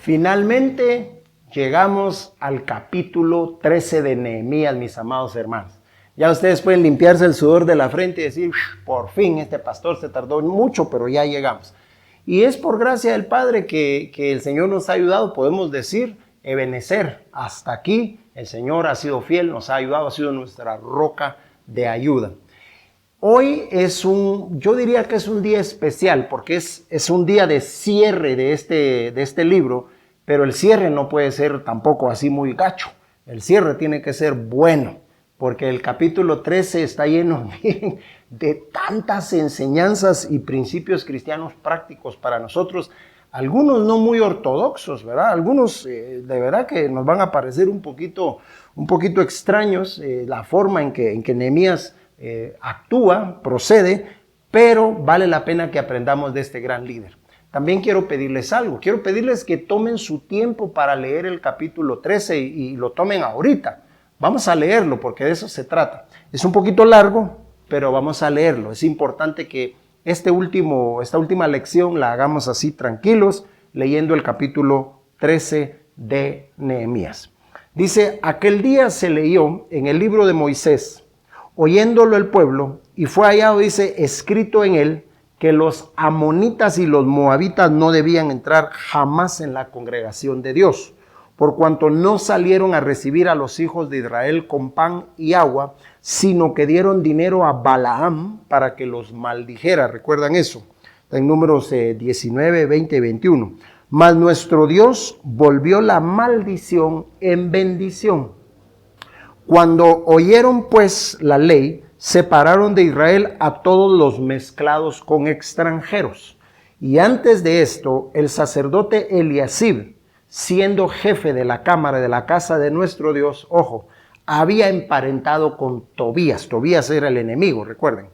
Finalmente llegamos al capítulo 13 de Nehemías, mis amados hermanos. Ya ustedes pueden limpiarse el sudor de la frente y decir, por fin este pastor se tardó mucho, pero ya llegamos. Y es por gracia del Padre que el Señor nos ha ayudado, podemos decir, Ebenezer. Hasta aquí el Señor ha sido fiel, nos ha ayudado, ha sido nuestra roca de ayuda. Hoy yo diría que es un día especial porque es un día de cierre de este libro, pero el cierre no puede ser tampoco así muy gacho. El cierre tiene que ser bueno, porque el capítulo 13 está lleno de tantas enseñanzas y principios cristianos prácticos para nosotros, algunos no muy ortodoxos, ¿verdad? Algunos de verdad que nos van a parecer un poquito extraños, la forma en que Nehemías actúa, procede, pero vale la pena que aprendamos de este gran líder. También quiero pedirles algo, quiero pedirles que tomen su tiempo para leer el capítulo 13 y lo tomen ahorita. Vamos a leerlo porque de eso se trata. Es un poquito largo, pero vamos a leerlo. Es importante que esta última lección la hagamos así tranquilos, leyendo el capítulo 13 de Nehemías. Dice, aquel día se leyó en el libro de Moisés, oyéndolo el pueblo, y fue hallado, dice, escrito en él, que los amonitas y los moabitas no debían entrar jamás en la congregación de Dios, por cuanto no salieron a recibir a los hijos de Israel con pan y agua, sino que dieron dinero a Balaam para que los maldijera. ¿Recuerdan eso? Está en Números 19, 20 y 21. Mas nuestro Dios volvió la maldición en bendición. Cuando oyeron pues la ley, separaron de Israel a todos los mezclados con extranjeros. Y antes de esto, el sacerdote Eliasib, siendo jefe de la cámara de la casa de nuestro Dios, ojo, había emparentado con Tobías. Tobías era el enemigo, recuerden.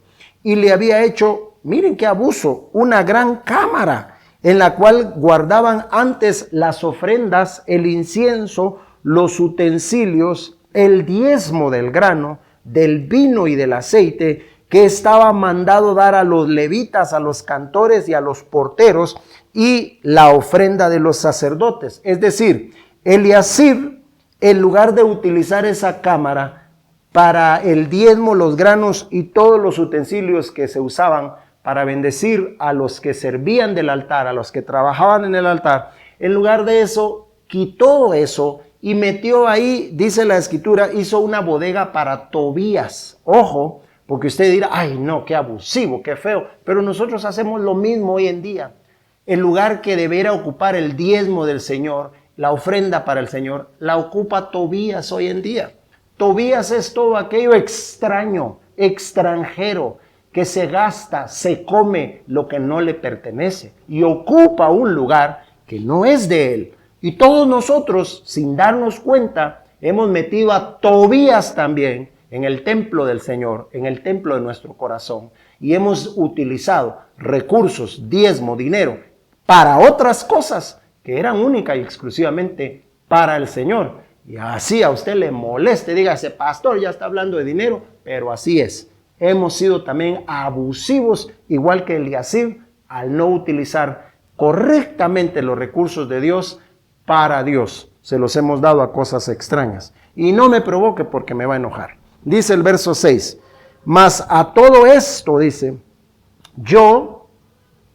Y le había hecho, miren qué abuso, una gran cámara en la cual guardaban antes las ofrendas, el incienso, los utensilios, el diezmo del grano, del vino y del aceite, que estaba mandado dar a los levitas, a los cantores y a los porteros, y la ofrenda de los sacerdotes. Es decir, Eliasib, en lugar de utilizar esa cámara para el diezmo, los granos y todos los utensilios que se usaban para bendecir a los que servían del altar, a los que trabajaban en el altar, en lugar de eso, quitó eso y metió ahí, dice la escritura, hizo una bodega para Tobías. Ojo, porque usted dirá, ay no, qué abusivo, qué feo, pero nosotros hacemos lo mismo hoy en día. El lugar que deberá ocupar el diezmo del Señor, la ofrenda para el Señor, la ocupa Tobías hoy en día. Tobías es todo aquello extraño, extranjero, que se gasta, se come lo que no le pertenece y ocupa un lugar que no es de él. Y todos nosotros, sin darnos cuenta, hemos metido a Tobías también en el templo del Señor, en el templo de nuestro corazón. Y hemos utilizado recursos, diezmo, dinero, para otras cosas que eran únicas y exclusivamente para el Señor. Y así a usted le moleste, diga, ese pastor ya está hablando de dinero, pero así es. Hemos sido también abusivos, igual que Eliasib, al no utilizar correctamente los recursos de Dios para Dios. Se los hemos dado a cosas extrañas. Y no me provoque porque me va a enojar. Dice el verso 6, mas a todo esto, dice, yo,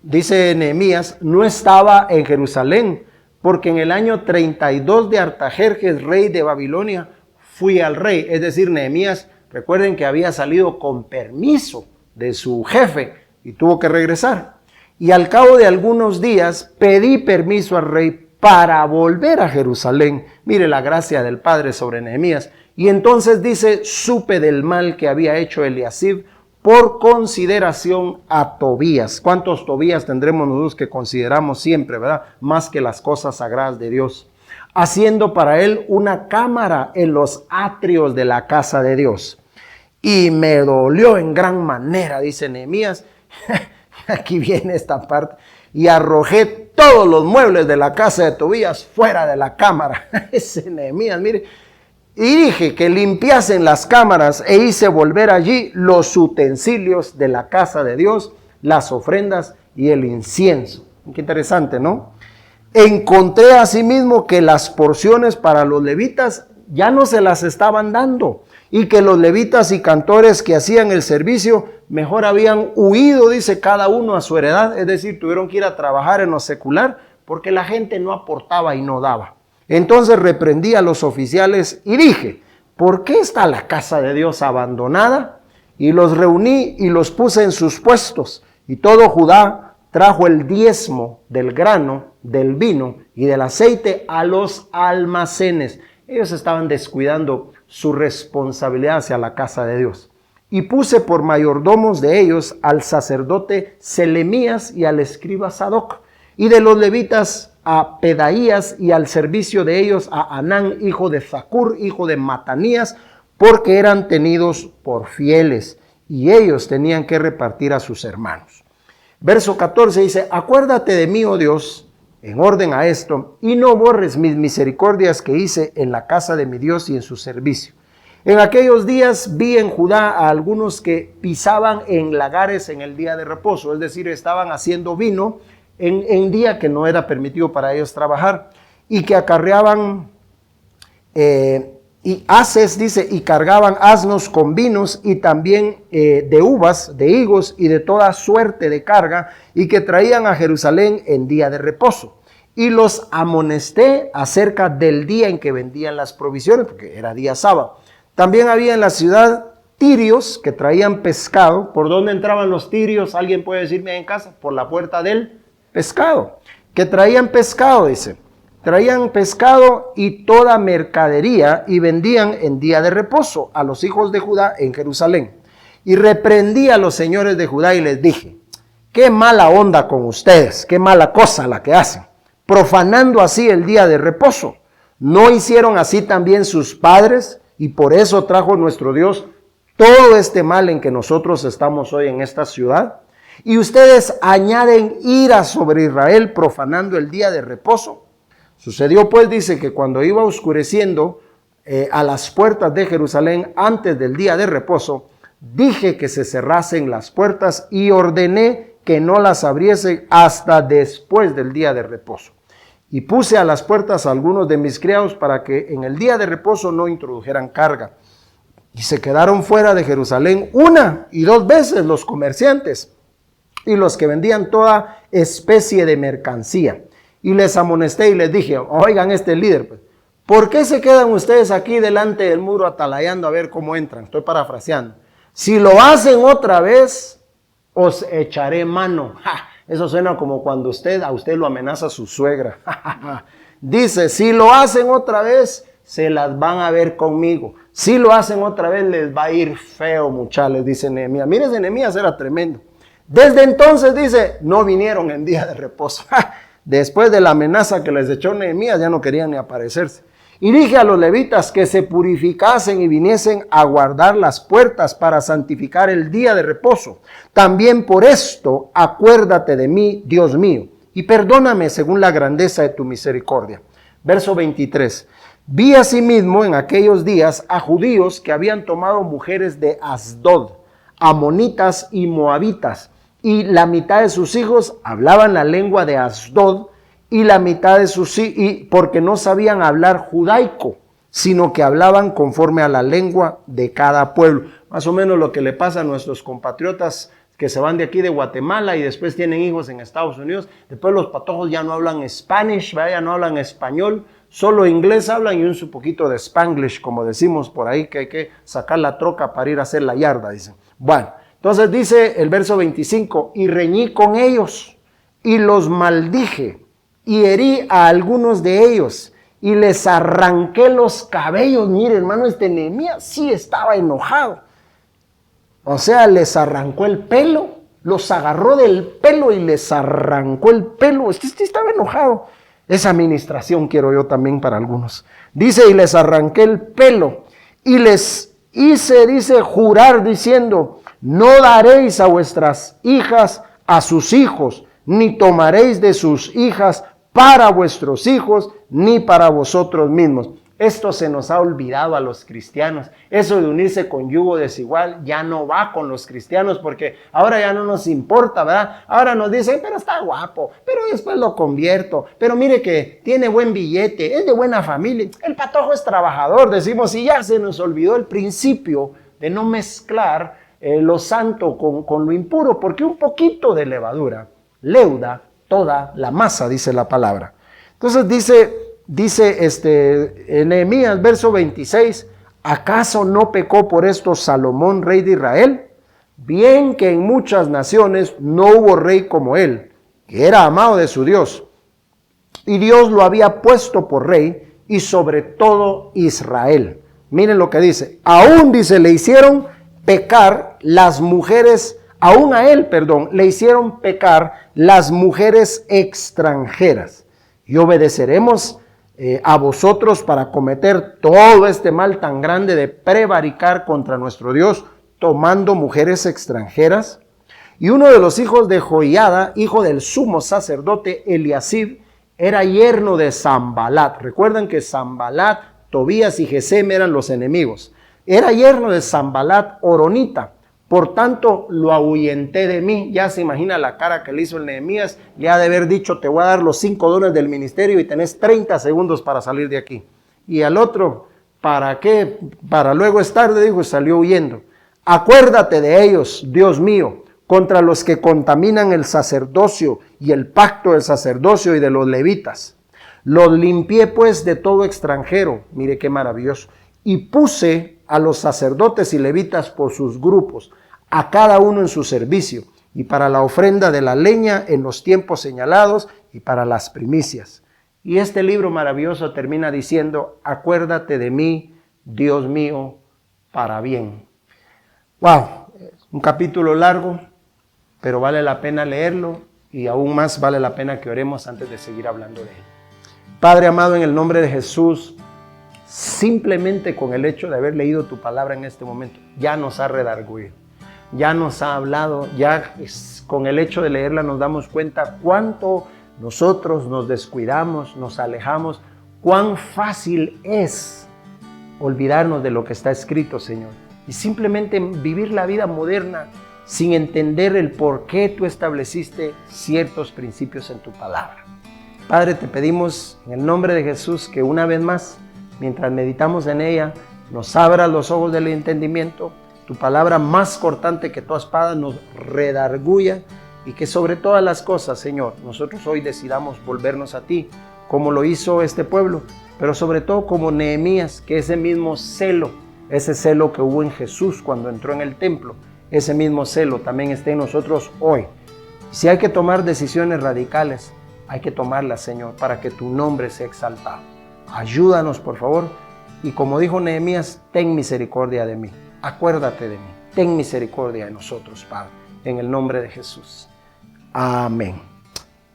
dice Nehemías, no estaba en Jerusalén, porque en el año 32 de Artajerjes, rey de Babilonia, fui al rey. Es decir, Nehemías, recuerden que había salido con permiso de su jefe y tuvo que regresar. Y al cabo de algunos días pedí permiso al rey para volver a Jerusalén. Mire la gracia del Padre sobre Nehemías. Y entonces dice, supe del mal que había hecho Eliasib por consideración a Tobías. ¿Cuántos Tobías tendremos nosotros que consideramos siempre, verdad? Más que las cosas sagradas de Dios. Haciendo para él una cámara en los atrios de la casa de Dios. Y me dolió en gran manera, dice Nehemías. Aquí viene esta parte. Y arrojé todos los muebles de la casa de Tobías fuera de la cámara. Ese Nehemías, mire. Y dije que limpiasen las cámaras e hice volver allí los utensilios de la casa de Dios, las ofrendas y el incienso. Qué interesante, ¿no? encontré asimismo que las porciones para los levitas ya no se las estaban dando, y que los levitas y cantores que hacían el servicio mejor habían huido, dice, cada uno a su heredad, es decir, tuvieron que ir a trabajar en lo secular porque la gente no aportaba y no daba. Entonces reprendí a los oficiales y dije, ¿por qué está la casa de Dios abandonada? Y los reuní y los puse en sus puestos, y todo Judá trajo el diezmo del grano, del vino y del aceite a los almacenes. Ellos estaban descuidando su responsabilidad hacia la casa de Dios. Y puse por mayordomos de ellos al sacerdote Selemías y al escriba Sadoc, y de los levitas a Pedaías, y al servicio de ellos a Anán, hijo de Zacur, hijo de Matanías, porque eran tenidos por fieles, y ellos tenían que repartir a sus hermanos. Verso 14 dice, acuérdate de mí, oh Dios, en orden a esto, y no borres mis misericordias que hice en la casa de mi Dios y en su servicio. En aquellos días vi en Judá a algunos que pisaban en lagares en el día de reposo, es decir, estaban haciendo vino en día que no era permitido para ellos trabajar, y que acarreaban y haces, dice, y cargaban asnos con vinos y también de uvas, de higos y de toda suerte de carga, y que traían a Jerusalén en día de reposo. Y los amonesté acerca del día en que vendían las provisiones, porque era día sábado. También había en la ciudad tirios que traían pescado. ¿Por dónde entraban los tirios? ¿Alguien puede decirme en casa? Por la puerta del pescado. Que traían pescado, dice. Traían pescado y toda mercadería y vendían en día de reposo a los hijos de Judá en Jerusalén. Y reprendí a los señores de Judá y les dije, qué mala onda con ustedes, qué mala cosa la que hacen, profanando así el día de reposo. ¿No hicieron así también sus padres? Y por eso trajo nuestro Dios todo este mal en que nosotros estamos hoy en esta ciudad. Y ustedes añaden ira sobre Israel profanando el día de reposo. Sucedió pues, dice, que cuando iba oscureciendo a las puertas de Jerusalén antes del día de reposo, dije que se cerrasen las puertas y ordené que no las abriesen hasta después del día de reposo. Y puse a las puertas a algunos de mis criados para que en el día de reposo no introdujeran carga. Y se quedaron fuera de Jerusalén 1 y 2 veces los comerciantes y los que vendían toda especie de mercancía. Y les amonesté y les dije, oigan este líder, pues, ¿por qué se quedan ustedes aquí delante del muro atalayando a ver cómo entran? Estoy parafraseando. Si lo hacen otra vez, os echaré mano. ¡Ja! Eso suena como cuando a usted lo amenaza su suegra. Dice, si lo hacen otra vez, se las van a ver conmigo. Si lo hacen otra vez, les va a ir feo, muchachos, dice Nehemías. Mire, Nehemías era tremendo. Desde entonces, dice, no vinieron en día de reposo. Después de la amenaza que les echó Nehemías, ya no querían ni aparecerse. Y dije a los levitas que se purificasen y viniesen a guardar las puertas para santificar el día de reposo. También por esto, acuérdate de mí, Dios mío, y perdóname según la grandeza de tu misericordia. Verso 23. Vi asimismo en aquellos días a judíos que habían tomado mujeres de Asdod, amonitas y moabitas, y la mitad de sus hijos hablaban la lengua de Asdod, y la mitad de sus hijos, porque no sabían hablar judaico, sino que hablaban conforme a la lengua de cada pueblo. Más o menos lo que le pasa a nuestros compatriotas que se van de aquí de Guatemala y después tienen hijos en Estados Unidos. Después los patojos ya no hablan Spanish, ya no hablan español, solo inglés hablan y un poquito de Spanglish, como decimos por ahí, que hay que sacar la troca para ir a hacer la yarda, dicen. Bueno, entonces dice el verso 25, y reñí con ellos y los maldije y herí a algunos de ellos y les arranqué los cabellos. Mire, hermano, Nehemías sí estaba enojado. O sea, les arrancó el pelo, los agarró del pelo y les arrancó el pelo. Estaba enojado. Esa administración quiero yo también para algunos. Dice, y les arranqué el pelo y les hice, dice, jurar diciendo, no daréis a vuestras hijas a sus hijos, ni tomaréis de sus hijas para vuestros hijos, ni para vosotros mismos. Esto se nos ha olvidado a los cristianos. Eso de unirse con yugo desigual ya no va con los cristianos porque ahora ya no nos importa, ¿verdad? Ahora nos dicen, pero está guapo, pero después lo convierto, pero mire que tiene buen billete, es de buena familia, el patojo es trabajador, decimos, y ya se nos olvidó el principio de no mezclar lo santo con lo impuro, porque un poquito de levadura leuda toda la masa, dice la palabra. Entonces dice en Nehemías, verso 26, ¿acaso no pecó por esto Salomón, rey de Israel? Bien que en muchas naciones no hubo rey como él, que era amado de su Dios, y Dios lo había puesto por rey y sobre todo Israel. Miren lo que dice, aún dice, le hicieron pecar las mujeres, aún a él, le hicieron pecar las mujeres extranjeras. Y obedeceremos a vosotros para cometer todo este mal tan grande de prevaricar contra nuestro Dios, tomando mujeres extranjeras. Y uno de los hijos de Joiada, hijo del sumo sacerdote Eliasib, era yerno de Sanbalat. Recuerdan que Sanbalat, Tobías y Gesem eran los enemigos. Era yerno de Sanbalat horonita. Por tanto, lo ahuyenté de mí. Ya se imagina la cara que le hizo el Nehemías. Le ha de haber dicho, te voy a dar los 5 dones del ministerio y tenés 30 segundos para salir de aquí. Y al otro, ¿para qué? Para luego es tarde, dijo, y salió huyendo. Acuérdate de ellos, Dios mío, contra los que contaminan el sacerdocio y el pacto del sacerdocio y de los levitas. Los limpié pues de todo extranjero, mire qué maravilloso, y puse a los sacerdotes y levitas por sus grupos, a cada uno en su servicio, y para la ofrenda de la leña en los tiempos señalados y para las primicias. Y este libro maravilloso termina diciendo, acuérdate de mí, Dios mío, para bien. Wow, un capítulo largo, pero vale la pena leerlo y aún más vale la pena que oremos antes de seguir hablando de él. Padre amado, en el nombre de Jesús, simplemente con el hecho de haber leído tu palabra en este momento, ya nos ha redarguido, ya nos ha hablado, ya con el hecho de leerla nos damos cuenta cuánto nosotros nos descuidamos, nos alejamos, cuán fácil es olvidarnos de lo que está escrito, Señor, y simplemente vivir la vida moderna sin entender el por qué tú estableciste ciertos principios en tu palabra. Padre, te pedimos en el nombre de Jesús que una vez más, mientras meditamos en ella, nos abras los ojos del entendimiento, tu palabra más cortante que toda espada nos redarguya y que sobre todas las cosas, Señor, nosotros hoy decidamos volvernos a ti, como lo hizo este pueblo, pero sobre todo como Nehemías, que ese mismo celo, ese celo que hubo en Jesús cuando entró en el templo, ese mismo celo también esté en nosotros hoy. Y si hay que tomar decisiones radicales, hay que tomarlas, Señor, para que tu nombre sea exaltado. Ayúdanos, por favor, y como dijo Nehemías, ten misericordia de mí, acuérdate de mí, ten misericordia de nosotros, Padre, en el nombre de Jesús. Amén.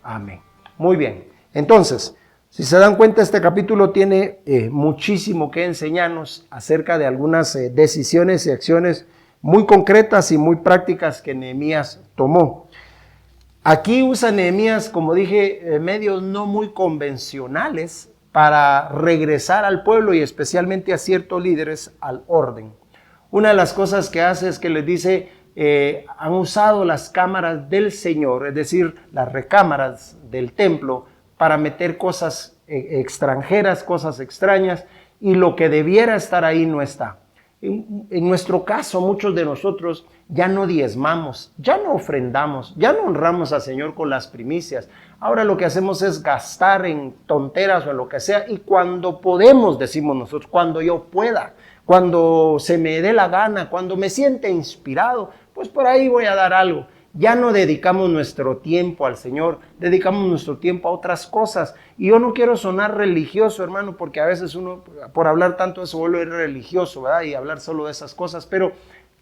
Amén. Muy bien, entonces, si se dan cuenta, este capítulo tiene muchísimo que enseñarnos acerca de algunas decisiones y acciones muy concretas y muy prácticas que Nehemías tomó. Aquí usa Nehemías, como dije, medios no muy convencionales para regresar al pueblo y especialmente a ciertos líderes al orden. Una de las cosas que hace es que les dice, han usado las cámaras del Señor, es decir, las recámaras del templo, para meter cosas extranjeras, cosas extrañas, y lo que debiera estar ahí no está. En nuestro caso, muchos de nosotros ya no diezmamos, ya no ofrendamos, ya no honramos al Señor con las primicias. Ahora lo que hacemos es gastar en tonteras o en lo que sea, y cuando podemos, decimos nosotros, cuando yo pueda, cuando se me dé la gana, cuando me siente inspirado, pues por ahí voy a dar algo. Ya no dedicamos nuestro tiempo al Señor, dedicamos nuestro tiempo a otras cosas. Y yo no quiero sonar religioso, hermano, porque a veces uno, por hablar tanto de eso, vuelve religioso, ¿verdad? Y hablar solo de esas cosas. Pero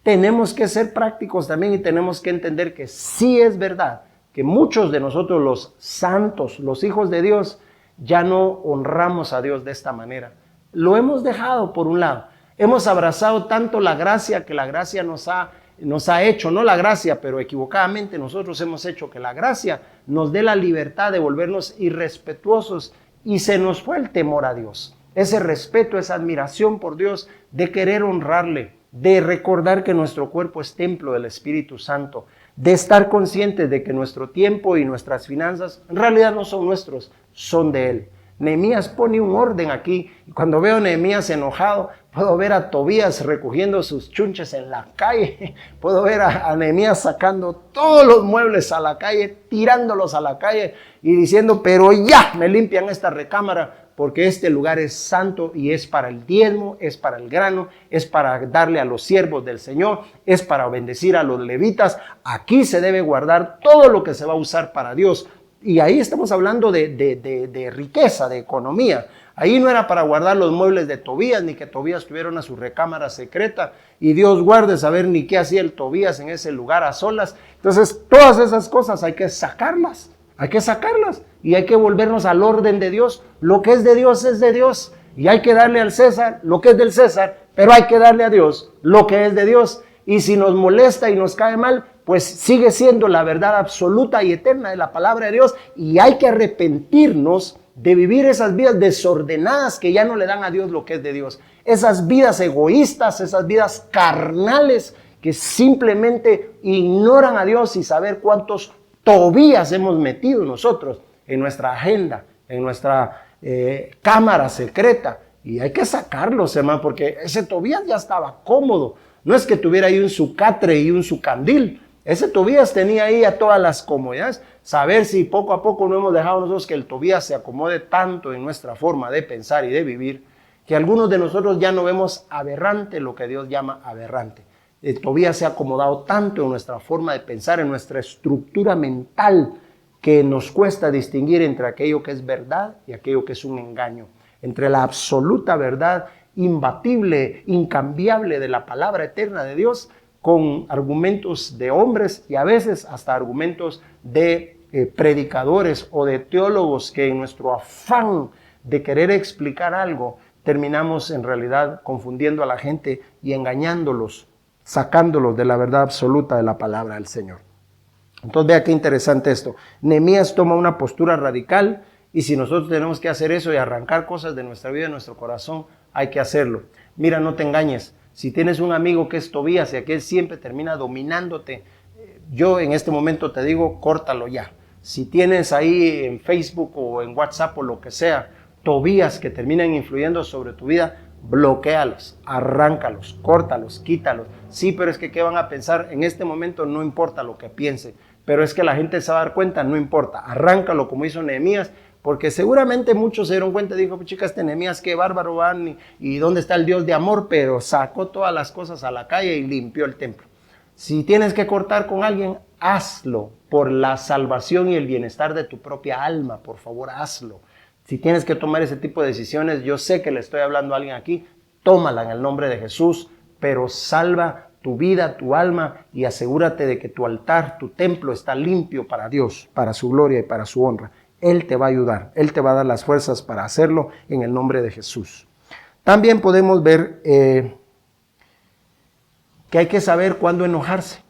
tenemos que ser prácticos también y tenemos que entender que sí es verdad que muchos de nosotros, los santos, los hijos de Dios, ya no honramos a Dios de esta manera. Lo hemos dejado por un lado. Hemos abrazado tanto la gracia que la gracia nos ha hecho, no la gracia, pero equivocadamente nosotros hemos hecho que la gracia nos dé la libertad de volvernos irrespetuosos y se nos fue el temor a Dios. ese respeto, esa admiración por Dios, de querer honrarle, de recordar que nuestro cuerpo es templo del Espíritu Santo, de estar conscientes de que nuestro tiempo y nuestras finanzas en realidad no son nuestros, son de Él. Nehemías pone un orden aquí. Cuando veo a Nehemías enojado, puedo ver a Tobías recogiendo sus chunches en la calle. Puedo ver a Nehemías sacando todos los muebles a la calle, tirándolos a la calle y diciendo, pero ya me limpian esta recámara, porque este lugar es santo y es para el diezmo, es para el grano, es para darle a los siervos del Señor, es para bendecir a los levitas. Aquí se debe guardar todo lo que se va a usar para Dios. Y ahí estamos hablando de riqueza, de economía. Ahí no era para guardar los muebles de Tobías, ni que Tobías tuviera una su recámara secreta. Y Dios guarde saber ni qué hacía el Tobías en ese lugar a solas. Entonces, todas esas cosas hay que sacarlas. Hay que sacarlas. Y hay que volvernos al orden de Dios. Lo que es de Dios es de Dios. Y hay que darle al César lo que es del César. Pero hay que darle a Dios lo que es de Dios. Y si nos molesta y nos cae mal, pues sigue siendo la verdad absoluta y eterna de la palabra de Dios, y hay que arrepentirnos de vivir esas vidas desordenadas que ya no le dan a Dios lo que es de Dios, esas vidas egoístas, esas vidas carnales que simplemente ignoran a Dios, y saber cuántos Tobías hemos metido nosotros en nuestra agenda, en nuestra cámara secreta, y hay que sacarlos, hermano, porque ese Tobías ya estaba cómodo. No es que tuviera ahí un su catre y un su candil. Ese Tobías tenía ahí a todas las comodidades. Saber si poco a poco no hemos dejado nosotros que el Tobías se acomode tanto en nuestra forma de pensar y de vivir, que algunos de nosotros ya no vemos aberrante lo que Dios llama aberrante. El Tobías se ha acomodado tanto en nuestra forma de pensar, en nuestra estructura mental, que nos cuesta distinguir entre aquello que es verdad y aquello que es un engaño. Entre la absoluta verdad imbatible, incambiable de la palabra eterna de Dios, con argumentos de hombres y a veces hasta argumentos de predicadores o de teólogos, que en nuestro afán de querer explicar algo terminamos en realidad confundiendo a la gente y engañándolos, sacándolos de la verdad absoluta de la palabra del Señor. Entonces vea qué interesante esto. Nehemías toma una postura radical, y si nosotros tenemos que hacer eso y arrancar cosas de nuestra vida, de nuestro corazón, hay que hacerlo. Mira, no te engañes. Si tienes un amigo que es Tobías y aquel siempre termina dominándote, yo en este momento te digo, córtalo ya. Si tienes ahí en Facebook o en WhatsApp o lo que sea, Tobías que terminan influyendo sobre tu vida, bloquéalos, arráncalos, córtalos, quítalos. Sí, pero es que ¿qué van a pensar? En este momento no importa lo que piense, pero es que la gente se va a dar cuenta, no importa. Arráncalo como hizo Nehemías, porque seguramente muchos se dieron cuenta, dijo, chica, este Nehemías, qué bárbaro van, y dónde está el Dios de amor, pero sacó todas las cosas a la calle y limpió el templo. Si tienes que cortar con alguien, hazlo por la salvación y el bienestar de tu propia alma, por favor, hazlo. Si tienes que tomar ese tipo de decisiones, yo sé que le estoy hablando a alguien aquí, tómala en el nombre de Jesús, pero salva tu vida, tu alma, y asegúrate de que tu altar, tu templo está limpio para Dios, para su gloria y para su honra. Él te va a ayudar, Él te va a dar las fuerzas para hacerlo en el nombre de Jesús. También podemos ver que hay que saber cuándo enojarse.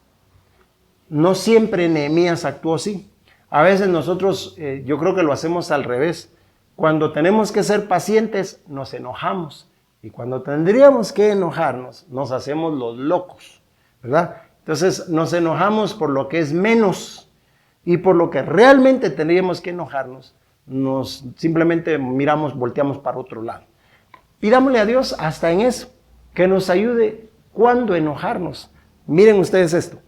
No siempre Nehemías actuó así. A veces nosotros, yo creo que lo hacemos al revés. Cuando tenemos que ser pacientes, nos enojamos. Y cuando tendríamos que enojarnos, nos hacemos los locos, ¿verdad? Entonces nos enojamos por lo que es menos. Y por lo que realmente tendríamos que enojarnos, simplemente miramos, volteamos para otro lado. Pidámosle a Dios hasta en eso, que nos ayude cuando enojarnos. Miren ustedes esto.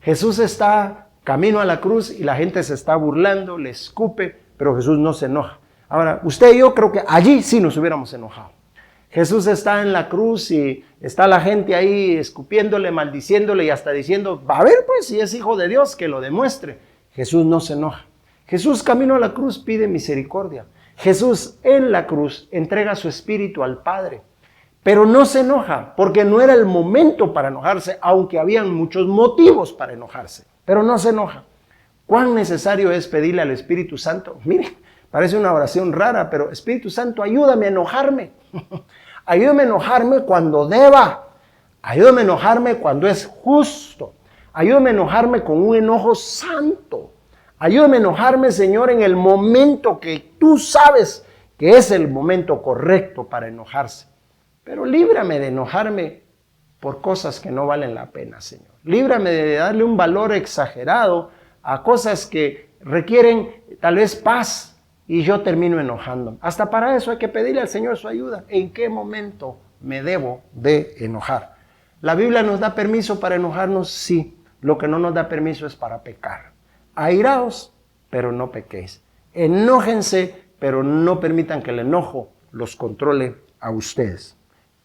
Jesús está camino a la cruz y la gente se está burlando, le escupe, pero Jesús no se enoja. Ahora, usted y yo creo que allí sí nos hubiéramos enojado. Jesús está en la cruz y está la gente ahí escupiéndole, maldiciéndole y hasta diciendo, va a ver pues si es hijo de Dios, que lo demuestre. Jesús no se enoja. Jesús camino a la cruz pide misericordia. Jesús en la cruz entrega su espíritu al Padre. Pero no se enoja porque no era el momento para enojarse, aunque habían muchos motivos para enojarse. Pero no se enoja. ¿Cuán necesario es pedirle al Espíritu Santo? Mire, parece una oración rara, pero Espíritu Santo, ayúdame a enojarme. Ayúdame a enojarme cuando deba. Ayúdame a enojarme cuando es justo. Ayúdame a enojarme con un enojo santo. Ayúdame a enojarme, Señor, en el momento que tú sabes que es el momento correcto para enojarse. Pero líbrame de enojarme por cosas que no valen la pena, Señor. Líbrame de darle un valor exagerado a cosas que requieren tal vez paz y yo termino enojando. Hasta para eso hay que pedirle al Señor su ayuda. ¿En qué momento me debo de enojar? ¿La Biblia nos da permiso para enojarnos? Sí. Lo que no nos da permiso es para pecar. Airaos, pero no pequéis. Enójense, pero no permitan que el enojo los controle a ustedes.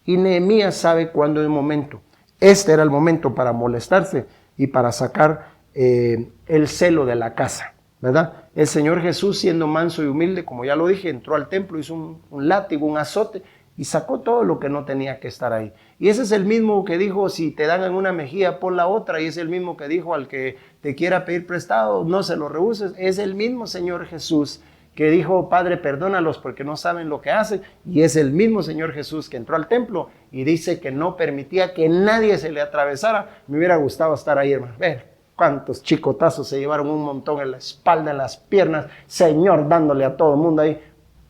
Y Nehemías sabe cuándo es el momento. Este era el momento para molestarse y para sacar el celo de la casa, ¿verdad? El Señor Jesús, siendo manso y humilde, como ya lo dije, entró al templo, hizo un látigo, un azote, y sacó todo lo que no tenía que estar ahí. Y ese es el mismo que dijo, si te dan en una mejilla, pon la otra. Y es el mismo que dijo al que te quiera pedir prestado, no se lo rehuses. Es el mismo Señor Jesús que dijo, Padre, perdónalos porque no saben lo que hacen. Y es el mismo Señor Jesús que entró al templo y dice que no permitía que nadie se le atravesara. Me hubiera gustado estar ahí, hermano. Ver cuántos chicotazos se llevaron, un montón en la espalda, en las piernas. Señor, dándole a todo el mundo ahí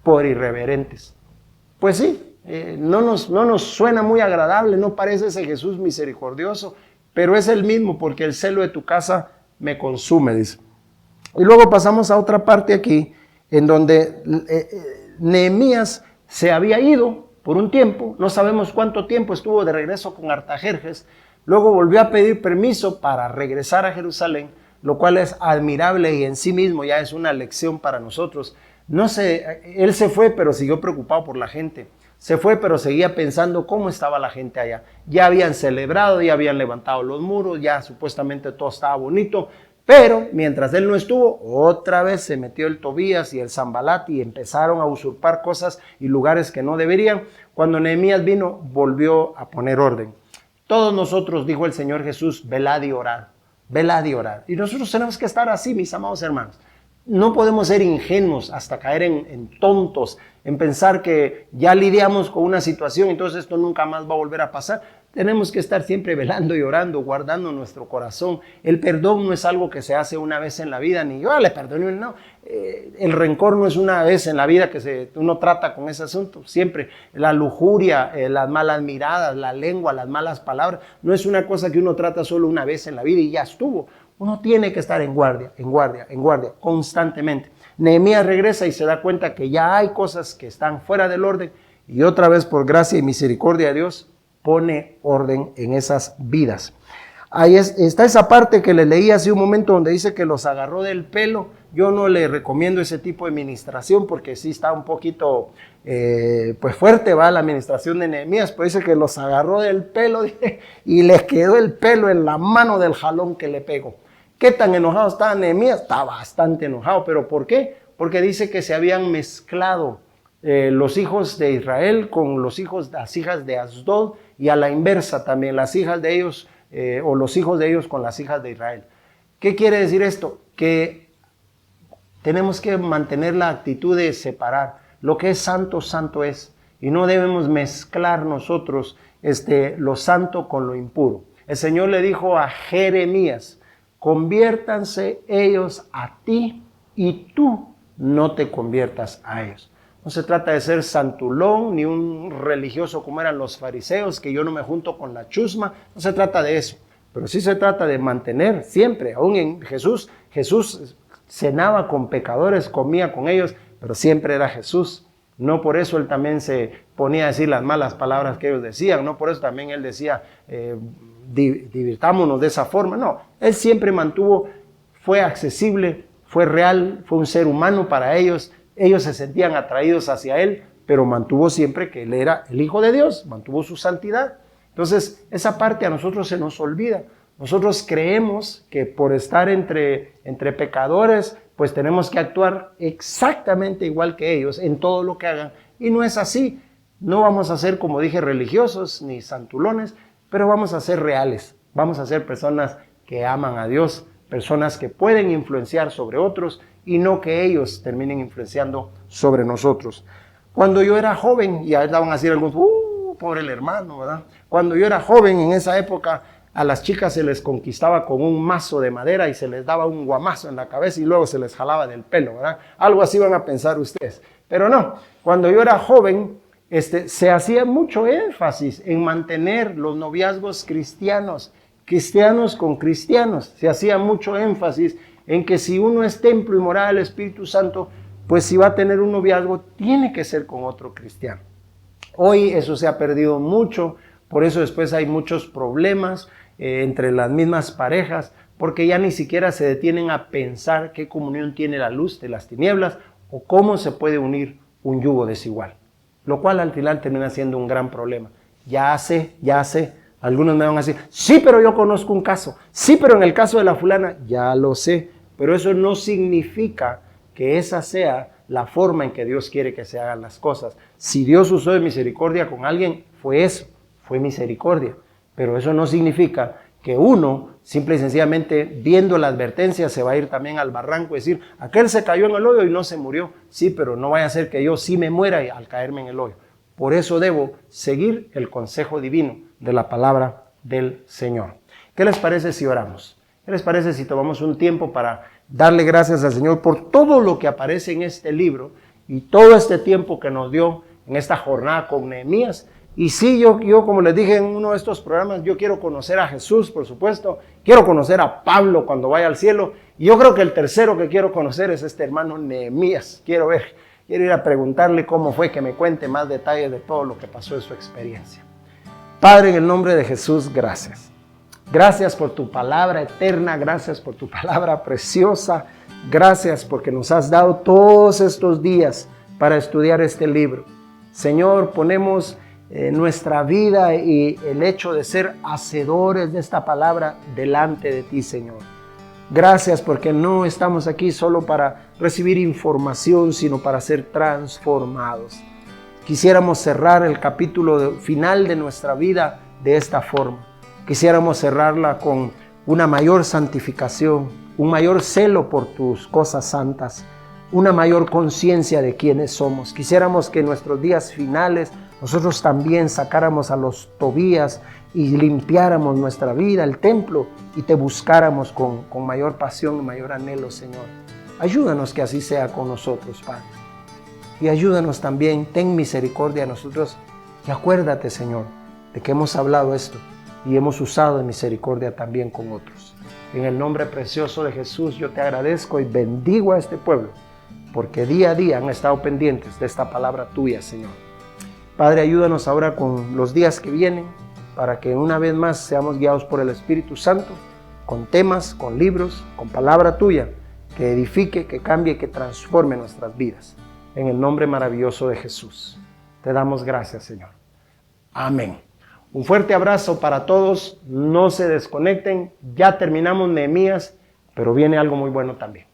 por irreverentes. Pues sí. No nos suena muy agradable, no parece ese Jesús misericordioso, pero es el mismo porque el celo de tu casa me consume, dice. Y luego pasamos a otra parte aquí, en donde Nehemías se había ido por un tiempo, no sabemos cuánto tiempo estuvo de regreso con Artajerjes, luego volvió a pedir permiso para regresar a Jerusalén, lo cual es admirable y en sí mismo ya es una lección para nosotros. No sé, él se fue, pero siguió preocupado por la gente. Se fue, pero seguía pensando cómo estaba la gente allá. Ya habían celebrado, ya habían levantado los muros, ya supuestamente todo estaba bonito. Pero mientras él no estuvo, otra vez se metió el Tobías y el Sanbalat y empezaron a usurpar cosas y lugares que no deberían. Cuando Nehemías vino, volvió a poner orden. Todos nosotros, dijo el Señor Jesús, velad y orad. Velad y orad. Y nosotros tenemos que estar así, mis amados hermanos. No podemos ser ingenuos hasta caer en tontos, en pensar que ya lidiamos con una situación, entonces esto nunca más va a volver a pasar. Tenemos que estar siempre velando y orando, guardando nuestro corazón. El perdón no es algo que se hace una vez en la vida, ni yo le perdoné, no. El rencor no es una vez en la vida que uno trata con ese asunto. Siempre la lujuria, las malas miradas, la lengua, las malas palabras, no es una cosa que uno trata solo una vez en la vida y ya estuvo. Uno tiene que estar en guardia, constantemente. Nehemías regresa y se da cuenta que ya hay cosas que están fuera del orden y otra vez por gracia y misericordia de Dios pone orden en esas vidas. Ahí está esa parte que le leí hace un momento donde dice que los agarró del pelo. Yo no le recomiendo ese tipo de administración porque sí está un poquito pues fuerte, va la administración de Nehemías, pero dice que los agarró del pelo y les quedó el pelo en la mano del jalón que le pegó. ¿Qué tan enojado estaba Nehemías? Está bastante enojado, ¿pero por qué? Porque dice que se habían mezclado los hijos de Israel con las hijas de Asdod y a la inversa también, las hijas de ellos o los hijos de ellos con las hijas de Israel. ¿Qué quiere decir esto? Que tenemos que mantener la actitud de separar. Lo que es santo, santo es. Y no debemos mezclar nosotros lo santo con lo impuro. El Señor le dijo a Jeremías, conviértanse ellos a ti y tú no te conviertas a ellos. No se trata de ser santulón ni un religioso como eran los fariseos, que yo no me junto con la chusma. No se trata de eso, pero sí se trata de mantener siempre, aún en Jesús cenaba con pecadores, comía con ellos, pero siempre era Jesús. No por eso él también se ponía a decir las malas palabras que ellos decían, no por eso también él decía, divirtámonos de esa forma. No, él siempre fue accesible, fue real, fue un ser humano para ellos. Ellos se sentían atraídos hacia él, pero mantuvo siempre que él era el Hijo de Dios, mantuvo su santidad. Entonces, esa parte a nosotros se nos olvida. Nosotros creemos que por estar entre pecadores, pues tenemos que actuar exactamente igual que ellos en todo lo que hagan. Y no es así. No vamos a ser, como dije, religiosos ni santulones, pero vamos a ser reales. Vamos a ser personas que aman a Dios, personas que pueden influenciar sobre otros y no que ellos terminen influenciando sobre nosotros. Cuando yo era joven, y ahí van a decir algunos, pobre el hermano, ¿verdad? Cuando yo era joven en esa época, a las chicas se les conquistaba con un mazo de madera y se les daba un guamazo en la cabeza y luego se les jalaba del pelo, ¿verdad? Algo así van a pensar ustedes. Pero no, cuando yo era joven, se hacía mucho énfasis en mantener los noviazgos cristianos, cristianos con cristianos. Se hacía mucho énfasis en que si uno es templo y morada del Espíritu Santo, pues si va a tener un noviazgo, tiene que ser con otro cristiano. Hoy eso se ha perdido mucho, por eso después hay muchos problemas entre las mismas parejas, porque ya ni siquiera se detienen a pensar qué comunión tiene la luz de las tinieblas o cómo se puede unir un yugo desigual, lo cual al final termina siendo un gran problema. Ya sé, algunos me van a decir, sí, pero yo conozco un caso, sí, pero en el caso de la fulana, ya lo sé, pero eso no significa que esa sea la forma en que Dios quiere que se hagan las cosas. Si Dios usó de misericordia con alguien, fue eso, fue misericordia. Pero eso no significa que uno, simple y sencillamente, viendo la advertencia, se va a ir también al barranco y decir, aquel se cayó en el hoyo y no se murió. Sí, pero no vaya a ser que yo sí me muera al caerme en el hoyo. Por eso debo seguir el consejo divino de la palabra del Señor. ¿Qué les parece si oramos? ¿Qué les parece si tomamos un tiempo para darle gracias al Señor por todo lo que aparece en este libro y todo este tiempo que nos dio en esta jornada con Nehemías? Y sí, yo como les dije en uno de estos programas, yo quiero conocer a Jesús, por supuesto. Quiero conocer a Pablo cuando vaya al cielo. Y yo creo que el tercero que quiero conocer es este hermano Nehemías. Quiero ir a preguntarle cómo fue, que me cuente más detalles de todo lo que pasó en su experiencia. Padre, en el nombre de Jesús, gracias. Gracias por tu palabra eterna, gracias por tu palabra preciosa. Gracias porque nos has dado todos estos días para estudiar este libro. Señor, ponemos nuestra vida y el hecho de ser hacedores de esta palabra delante de ti, Señor. Gracias porque no estamos aquí solo para recibir información, sino para ser transformados. Quisiéramos cerrar el capítulo final de nuestra vida de esta forma. Quisiéramos cerrarla con una mayor santificación, un mayor celo por tus cosas santas, una mayor conciencia de quiénes somos. Quisiéramos que en nuestros días finales nosotros también sacáramos a los Tobías y limpiáramos nuestra vida, el templo, y te buscáramos con mayor pasión y mayor anhelo, Señor. Ayúdanos que así sea con nosotros, Padre. Y ayúdanos también, ten misericordia de nosotros. Y acuérdate, Señor, de que hemos hablado esto y hemos usado de misericordia también con otros. En el nombre precioso de Jesús yo te agradezco y bendigo a este pueblo, porque día a día han estado pendientes de esta palabra tuya, Señor. Padre, ayúdanos ahora con los días que vienen, para que una vez más seamos guiados por el Espíritu Santo, con temas, con libros, con palabra tuya, que edifique, que cambie, que transforme nuestras vidas. En el nombre maravilloso de Jesús. Te damos gracias, Señor. Amén. Un fuerte abrazo para todos. No se desconecten. Ya terminamos Nehemías, pero viene algo muy bueno también.